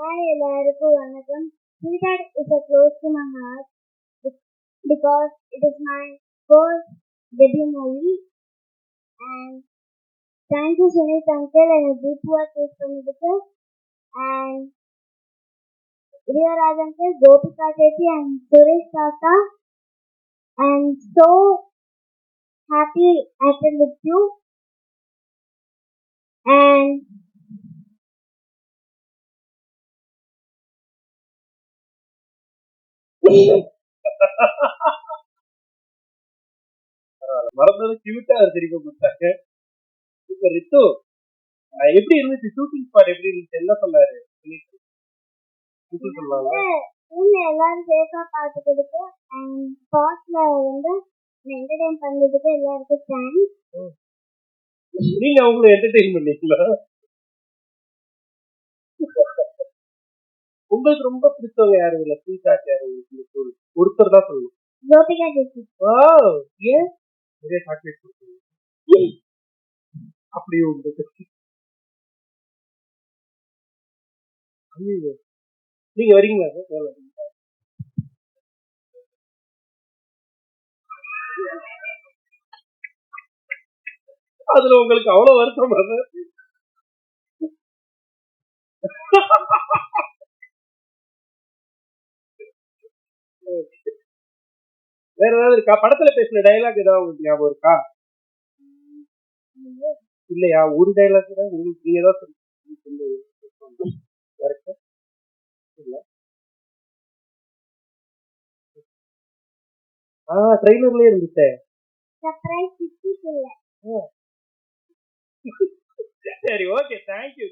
Hi எல்லாருக்கும் வணக்கம். Sweetheart is a close to my heart because it is my first debut movie and thank you Sunit uncle and deep work is பண்ணிருக்கு and Riyaraj uncle, Gopika Chetty and Suresh Tata. I'm so happy acted with you and மறந்தது கியூட்டா திருப்பி கொடுத்தாங்க. இப்ப ரித்து எப்படி இருந்துச்சு? Shooting spot எப்படி இருந்துச்சு? என்ன சொன்னாரு? சொன்னாங்க எல்லாரும் சேஃபா பார்த்துக்கிறதுக்கு அண்ட் ஸ்பாட்ல வந்து என்டர்டைன் பண்ணதுக்கு எல்லாருக்கும் தேங்க்ஸ். நீங்க அவங்களை என்டர்டெயின் பண்ணீங்களா? உங்களுக்கு ரொம்ப பிடிச்சவங்க யாரு? இல்ல ஸ்வீட்டாட் யாரு? ஒருத்தர் தான் சொல்லணும். கோபிகா ஜெசி. ஏன் நிறைய சாக்லேட் கொடுத்தீங்க? அப்படியே உங்களுக்கு நீங்க வரீங்களா? அதுல உங்களுக்கு அவ்வளவு வருத்தம் வேற ஏதாவது இருக்கா? படத்துல பேசின டைலாக் ஏதாவது உங்களுக்கு ஞாபகம் இருக்கா? இல்லையா? ஒரு டைலாக் கூட உங்களுக்கு நீங்க ஏதாவது ட்ரெய்லர்லயே இருந்துச்சு. சர்ப்ரைஸ் சரி, ஓகே, தேங்க்யூ.